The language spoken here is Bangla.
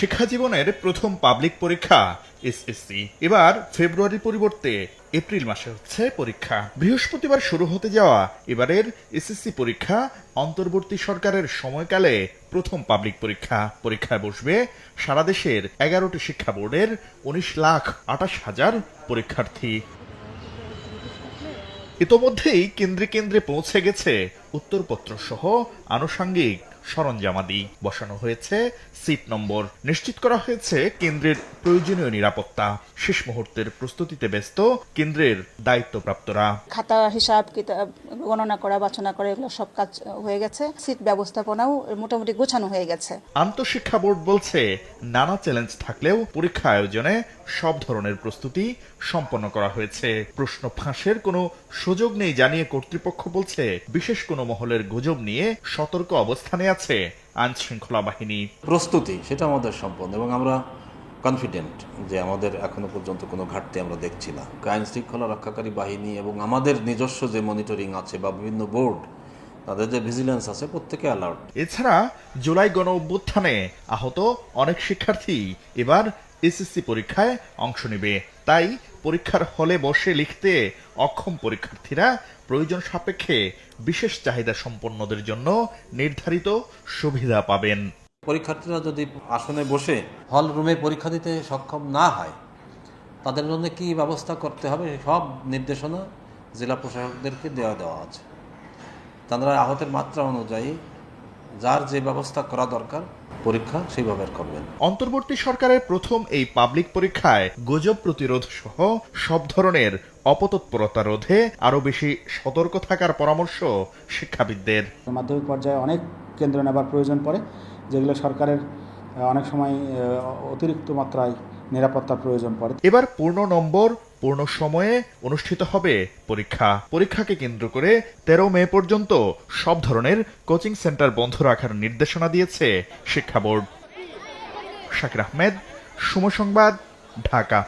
শিক্ষা জীবনের প্রথম পাবলিক পরীক্ষা এসএসসি। এবার ফেব্রুয়ারির পরিবর্তে এপ্রিল মাসে হচ্ছে পরীক্ষা। বৃহস্পতিবার শুরু হতে যাওয়া এবারের এসএসসি পরীক্ষা অন্তর্বর্তী সরকারের সময়কালে প্রথম পাবলিক পরীক্ষা। পরীক্ষায় বসবে সারা দেশের 11টি শিক্ষা বোর্ডের 19,28,000 পরীক্ষার্থী। ইতোমধ্যেই কেন্দ্রে কেন্দ্রে পৌঁছে গেছে উত্তরপত্র সহ আনুষঙ্গিক সরঞ্জামাদি। বসানো হয়েছে সিট নম্বর, নিশ্চিত করা হয়েছে কেন্দ্রের প্রয়োজনীয় নিরাপত্তা। শেষ মুহূর্তের প্রস্তুতিতে ব্যস্ত কেন্দ্রের দায়িত্বপ্রাপ্তরা। খাতা, হিসাব কিতাব গণনা করা, বাছনা করা, এগুলো সব কাজ হয়ে গেছে। সিট ব্যবস্থাপনাও মোটামুটি গোছানো হয়ে গেছে। আন্তঃশিক্ষা বোর্ড বলছে, নানা চ্যালেঞ্জ থাকলেও পরীক্ষা আয়োজনে সব ধরনের প্রস্তুতি সম্পন্ন করা হয়েছে। প্রশ্ন ফাঁসের কোনো সুযোগ নেই জানিয়ে কর্তৃপক্ষ বলছে, বিশেষ কোনো মহলের গুজব নিয়ে সতর্ক অবস্থানে আছে আইন শৃঙ্খলা বাহিনী। প্রস্তুতি সেটা আমাদের সম্পন্ন এবং আমরা কনফিডেন্ট যে আমাদের এখনো পর্যন্ত কোনো ঘাটতি আমরা দেখছি না। আইন শৃঙ্খলা রক্ষাকারী বাহিনী এবং আমাদের নিজস্ব যে মনিটরিং আছে বা বিভিন্ন বোর্ড তাদের যে ভিজিলেন্স আছে, প্রত্যেকে অ্যালার্ট। এছাড়া জুলাই গণ অভ্যুত্থানে আহত অনেক শিক্ষার্থী এবার এসএসসি পরীক্ষায় অংশ নেবে। তাই পরীক্ষার হলে বসে লিখতে অক্ষম পরীক্ষার্থীরা প্রয়োজন সাপেক্ষে বিশেষ চাহিদা সম্পন্নদের জন্য নির্ধারিত সুবিধা পাবেন। পরীক্ষার্থীরা যদি আসনে বসে হল রুমে পরীক্ষা দিতে সক্ষম না হয়, তাদের জন্য কি ব্যবস্থা করতে হবে সব নির্দেশনা জেলা প্রশাসকদেরকে দেওয়া আছে। তারা আহতের মাত্রা অনুযায়ী যার যে ব্যবস্থা করা দরকার পরীক্ষা সেইভাবে করবেন। অন্তর্বর্তী সরকারের প্রথম এই পাবলিক পরীক্ষায় গুজব প্রতিরোধ সহ সব ধরনের অপতৎপরতা রোধে আরো বেশি সতর্ক থাকার পরামর্শ শিক্ষাবিদদের। মাধ্যমিক পর্যায়ে অনেক কেন্দ্র নেবার প্রয়োজন পড়ে, যেগুলো সরকারের অনেক সময় অতিরিক্ত মাত্রায় নিরাপত্তার প্রয়োজন পড়ে। এবার পূর্ণ নম্বর পূর্ণ সময়ে অনুষ্ঠিত হবে পরীক্ষা। পরীক্ষাকে কেন্দ্র করে 13 মে পর্যন্ত সব ধরনের কোচিং সেন্টার বন্ধ রাখার নির্দেশনা দিয়েছে শিক্ষা বোর্ড। শাকির আহমেদ, সময় সংবাদ, ঢাকা।